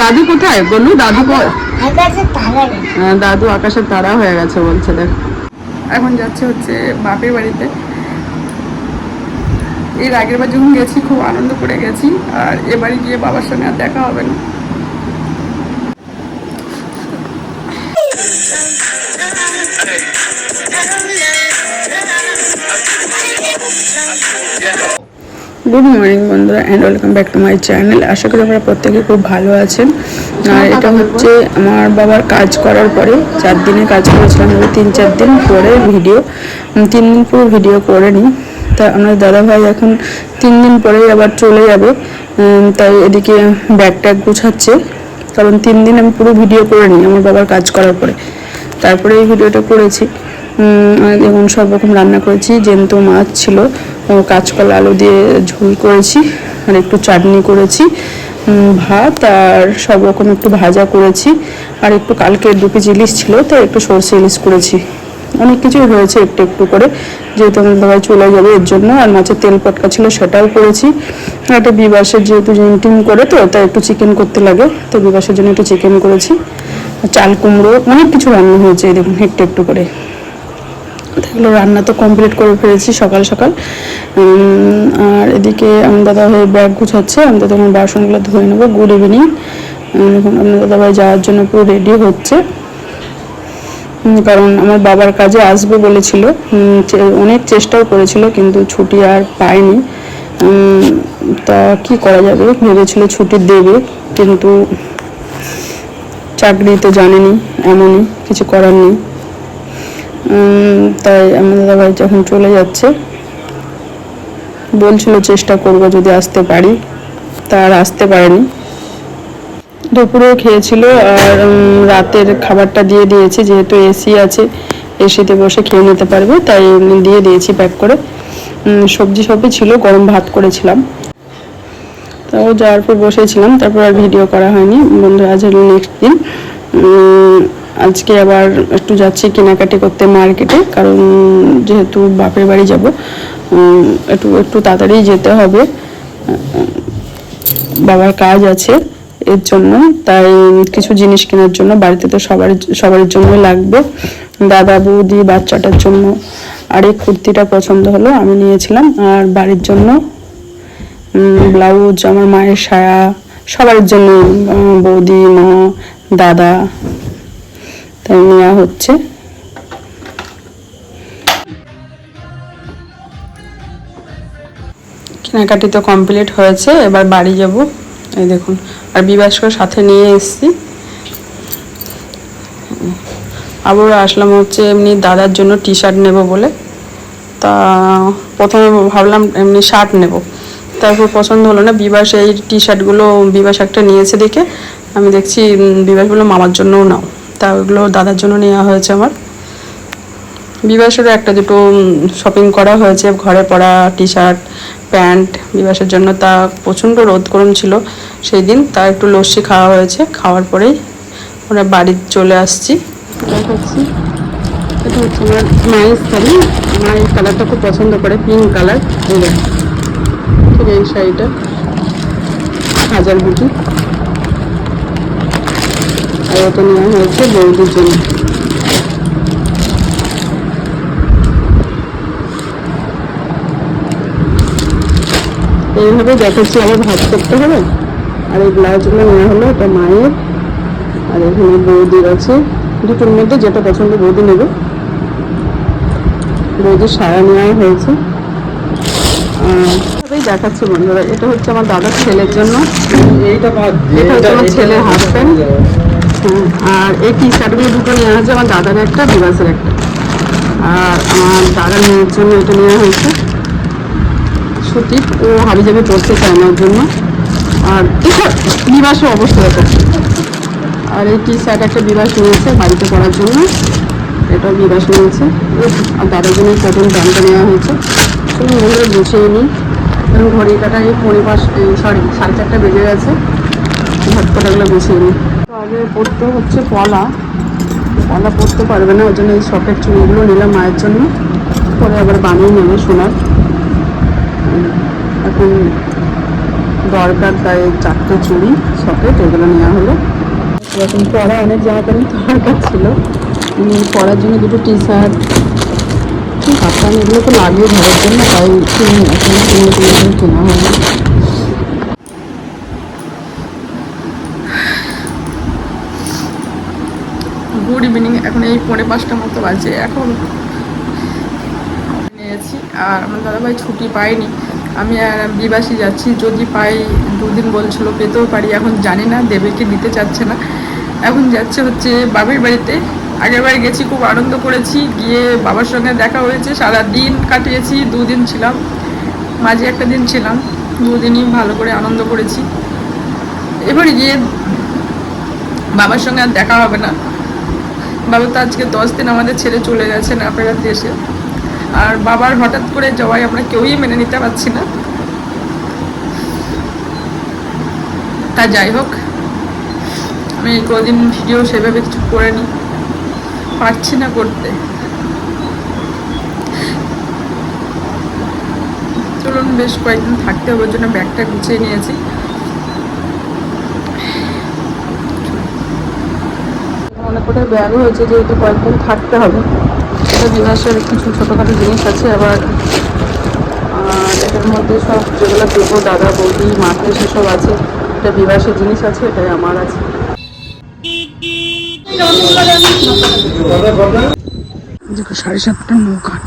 দাদু কোথায় বলু? দাদু দাদু আকাশের তারা হয়ে গেছে বলছে। দেখ এখন যাচ্ছে হচ্ছে বাপের বাড়িতে। এর আগের বার যখন গেছি খুব আনন্দ করে গেছি, আর এবারে গিয়ে বাবার সঙ্গে আর দেখা হবে না। গুড মর্নিং বন্ধুরা, and welcome back to my channel. আশা করি আপনারা প্রত্যেকে খুব ভালো আছেন। আর এটা হচ্ছে আমার বাবার কাজ করার পরে 4 দিনে কাজ করেছিলাম, 3-4 দিন পরে ভিডিও, 3 দিন পুরো ভিডিও করে নিই। তা আমার দাদাভাই এখন 3 দিন পরেই আবার চলে যাবে, তাই এদিকে ব্যাগ ট্যাগ গুছাচ্ছে। কারণ 3 দিন আমি পুরো ভিডিও করে নিই আমার বাবার কাজ করার পরে, তারপরে এই ভিডিওটা করেছি। এবং সব রকম রান্না করেছি। জ্যান্ত মাছ ছিল, কাঁচকলা আলু দিয়ে ঝোল করেছি, আর একটু চাটনি করেছি, ভাত আর সব রকম একটু ভাজা করেছি, আর একটু কালকে 2 কেজি ইলিশ ছিল, তাই একটু সর্ষে ইলিশ করেছি। অনেক কিছুই হয়েছে একটু একটু করে, যেহেতু আমার দাবাই চলে যাবে এর জন্য। আর মাছের তেল পটকা ছিল, সেটাও করেছি। একটা বিবাসের যেহেতু টিম করে, তো তাই একটু চিকেন করতে লাগে, তো বিবাসের জন্য একটু চিকেন করেছি। চাল কুমড়ো, অনেক কিছু রান্না হয়েছে দেখুন একটু একটু করে। এগুলো রান্না তো কমপ্লিট করে ফেলেছি সকাল সকাল। আর এদিকে আমার দাদাভাই ব্যাগ গুছাচ্ছে, আমি তো তখন বাসনগুলো ধুয়ে নেবো। Good evening. এখন আমার দাদাভাই যাওয়ার জন্য পুরো রেডি হচ্ছে, কারণ আমার বাবার কাজে আসবে বলেছিল। অনেক চেষ্টাও করেছিল, কিন্তু ছুটি আর পায়নি। তা কি করা যাবে, ভেবেছিল ছুটি দেবে, কিন্তু চাকরি তো জানেনি, এমনই কিছু করার নেই। তাই আমার দাদাভাই যখন চলে যাচ্ছে বলছিল চেষ্টা করব যদি আসতে পারি, তার আসতে পারেনি। দুপুরে খেয়েছিল, আর রাতের খাবারটা দিয়ে দিয়েছি, যেহেতু এসি আছে, এসিতে বসে খেয়ে নিতে পারবে, তাই দিয়ে দিয়েছি প্যাক করে। সবজি সবই ছিল, গরম ভাত করেছিলাম। তো যাওয়ার পর বসেছিলাম, তারপর আর ভিডিও করা হয়নি বন্ধুরা। আজ হলো নেক্সট দিন। আজকে আবার একটু যাচ্ছি কেনাকাটি করতে মার্কেটে, কারণ যেহেতু বাপের বাড়ি যাব, একটু তাড়াতাড়ি যেতে হবে, বাবার কাজ আছে এর জন্য। তাই কিছু জিনিস কেনার জন্য, বাড়িতে তো সবার জন্য লাগবে, দাদা বৌদি বাচ্চাটার জন্য। আর এই কুর্তিটা পছন্দ হলো, আমি নিয়েছিলাম। আর বাড়ির জন্য ব্লাউজ, আমার মায়ের সায়া, সবার জন্য, বৌদি, মা, দাদা, তাই নেওয়া হচ্ছে। কেনাকাটি তো কমপ্লিট হয়েছে, এবার বাড়ি যাব। এই দেখুন, আর বিবাসকে সাথে নিয়ে এসেছি। আবার আসলাম হচ্ছে এমনি দাদার জন্য টি শার্ট নেব বলে। তা প্রথমে ভাবলাম এমনি শার্ট নেব, তারপর পছন্দ হলো না। বিবাস এই টি শার্টগুলো বিবাস একটা নিয়েছে দেখে আমি দেখছি বিবাসগুলো মামার জন্যও নাও, তা ওগুলো দাদার জন্য নেওয়া হয়েছে আমার। বিবাসেরও একটা দুটো শপিং করা হয়েছে, ঘরে পরা টি শার্ট, প্যান্ট বিবাসের জন্য। তা প্রচণ্ড রোদ গরম ছিল সেই দিন, তা একটু লস্যি খাওয়া হয়েছে। খাওয়ার পরেই আমরা বাড়ি চলে আসছি। দেখাচ্ছি, এটা হচ্ছে আমার মায়ের শাড়ি। মা এই কালারটা খুব পছন্দ করে, পিঙ্ক কালার। এই দেখুন, ঠিক এই শাড়িটা 1000 বুটি। আর ওটা নেওয়া হয়েছে বৌদির জন্য। এইভাবে দেখাচ্ছি, আবার ভাজ করতে হবে। আর এই ব্লাউজগুলো নেওয়া হলো, এটা মায়ের। আর এখানে বৌদির আছে, দুটোর মধ্যে যেটা পছন্দ বৌদি নেবে। বৌদির সায়া নেওয়া হয়েছে। আর দেখাচ্ছি বন্ধুরা, এটা হচ্ছে আমার দাদার ছেলের জন্য, এটা হচ্ছে আমার ছেলের হাজব্যান্ড। আর এই টি শার্টগুলো দুটো নেওয়া হয়েছে, আমার দাদার একটা, বিবাসের একটা। আর আমার দাদার মেয়ের জন্য এটা নেওয়া হয়েছে, সুতি, ও হাবি জাবি পড়তে চায় না ওর জন্য। আর বিবাসও অবশ্যই এটা। আর এই টি শার্ট একটা বিবাস নিয়েছে বাড়িতে পরার জন্য, এটাও বিবাস নিয়েছে। আর দাদার জন্য কটন প্যান্টটা নেওয়া হয়েছে। ওগুলো গুছিয়ে নিই, কারণ ঘড়ি কাটা এই 4:30 বেজে গেছে। ঝটপটাগুলো গুছিয়ে নিই। তো আগে পরতে হচ্ছে পলা পরতে পারবে না, ওই জন্য এই শখের চুড়িগুলো নিলাম মায়ের জন্য, পরে আবার বানিয়ে নেবে সোনার। এখন দরকার, তাই 4টে চুড়ি সকেট এগুলো নেওয়া হলো। এরকম পরা অনেক জামা প্যান্ট দরকার ছিল, পরার জন্য দুটো টি শার্ট কাপ্তান এগুলো তো লাগবে ঘরের জন্য, তাই কেনা হলো। গুড ইভিনিং, এখন এই 4:45 মতো বাজে। এখন নিয়েছি আর আমার দাদাভাই ছুটি পাইনি, আমি আর বিবাসী যাচ্ছি, যদি পাই 2 দিন বলছিল, পেতেও পারি, এখন জানি না, দেবে কি দিতে চাচ্ছে না। এখন যাচ্ছে হচ্ছে বাবির বাড়িতে। আগের বাড়ি গেছি, খুব আনন্দ করেছি, গিয়ে বাবার সঙ্গে দেখা হয়েছে, সারা দিন কাটিয়েছি, 2 দিন ছিলাম, মাঝে একটা দিন ছিলাম, 2 দিনই ভালো করে আনন্দ করেছি। এবারে গিয়ে বাবার সঙ্গে আর দেখা হবে না, বাবা তো আজকে 10 দিন আমাদের ছেড়ে চলে গেছেন আপনার দেশে, আর বাবার হঠাৎ করে যাওয়াই আমরা কেউই মেনে নিতে পারছি না। তা যাই হোক, আমি কদিন ভিডিও সেভাবে কিছু করে নিই, পারছি না করতে। চলুন, বেশ কয়েকদিন থাকতে হবে, ওর জন্য ব্যাগটা গুছিয়ে নিয়েছি। অনেক কোথায় ব্যাগও হয়েছে, যেহেতু কয়েকদিন থাকতে হবে। এটা বিভাসের কিছু ছোটোখাটো জিনিস আছে, আবার এটার মধ্যে সব যেগুলো দেবো দাদা বৌদি মাকে সেসব আছে। এটা বিভাসের জিনিস আছে, এটাই আমার আছে। দেখো 7:30 নৌকাট,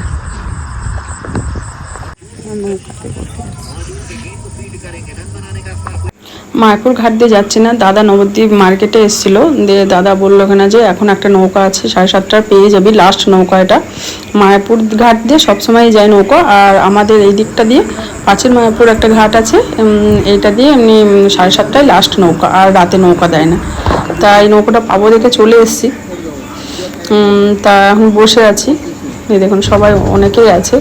মায়াপুর ঘাট দিয়ে যাচ্ছি না, দাদা নবদ্বীপ মার্কেটে এসেছিল, দিয়ে দাদা বললো কেনা যে এখন একটা নৌকা আছে 7:30 পেয়ে যাবি, লাস্ট নৌকা এটা। মায়াপুর ঘাট দিয়ে সবসময় যায় নৌকা, আর আমাদের এই দিকটা দিয়ে পাঁচের মায়াপুর একটা ঘাট আছে, এইটা দিয়ে এমনি 7:30 লাস্ট নৌকা, আর রাতে নৌকা দেয় না। তাই নৌকাটা পাবো দেখে চলে এসেছি। তা এখন বসে আছি, এই দেখুন সবাই অনেকেই আছে,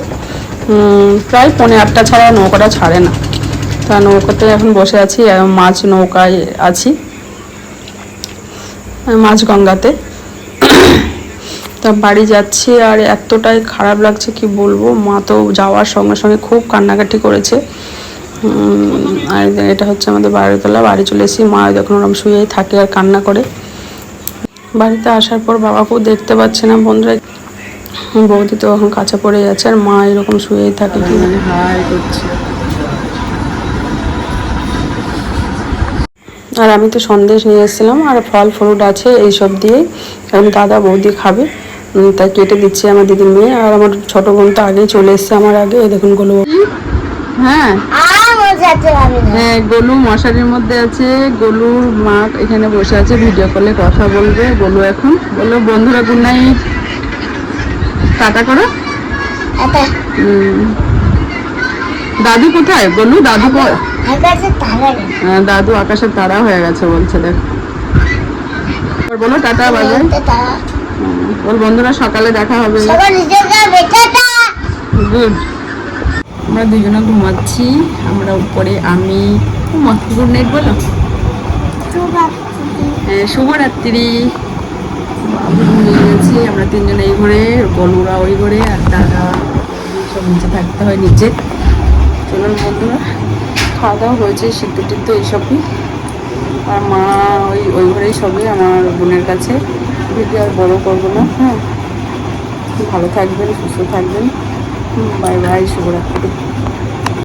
প্রায় 7:45 ছাড়া নৌকাটা ছাড়ে না। তা নৌকাতে এখন বসে আছি, মাছ নৌকায় আছি, মাঝগঙ্গাতে। তা বাড়ি যাচ্ছি, আর এতটাই খারাপ লাগছে কি বলবো, মা তো যাওয়ার সঙ্গে সঙ্গে খুব কান্নাকাটি করেছে। আর এটা হচ্ছে আমাদের বাড়িতলা, বাড়ি চলে এসেছি, মা যখন ওরকম শুয়েই থাকে আর কান্না করে। বাড়িতে আসার পর বাবাকেও দেখতে পাচ্ছে না বন্ধুরা, বৌদি তো এখন কাছে পড়ে যাচ্ছে, আর মা এরকম শুয়েই থাকে, কি হাই করছে। আর আমি তো সন্দেশ নিয়ে এসেছিলাম, আর ফল ফ্রুট আছে, এইসব দিয়েই এখন দাদা বৌদি খাবে, তাই কেটে দিচ্ছি আমার দিদির মেয়ে। আর আমার ছোট বোন তো আগেই চলে এসছে আমার আগে, দেখুন গোলু। হ্যাঁ হ্যাঁ, গোলু মশারির মধ্যে আছে, গোলুর মা এখানে বসে আছে, ভিডিও কলে কথা বলবে গোলু। এখন বললো বন্ধুরা গুড নাইট, টাটা করো। দাদু কোথায় গোলু? দাদু দাদু আকাশের তারা হয়ে গেছে বলছে, দেখ বলো টাটা বাজে। বল বন্ধুরা সকালে দেখা হবে। গুড। আমরা দুজনে ঘুমাচ্ছি, আমরা উপরে, আমি গুড নাইট বলো, শুভরাত্রি। বাবু ঘুমিয়ে গেছি, আমরা 3জনে এই ঘরে, গলুরা ওই ঘরে, আর দাদা সব নিচে থাকতে হয় নিচে। চলুন বন্ধুরা, খাওয়া দাওয়া হয়েছে, সিদ্ধ টিদ্ধ এইসবই, আর মা ওই ঘরেই সবই আমার বোনের কাছে। ভিডিও আর বড়ো করবো না। হ্যাঁ, ভালো থাকবেন, সুস্থ থাকবেন, বাই বাই, শুভরাত্রি।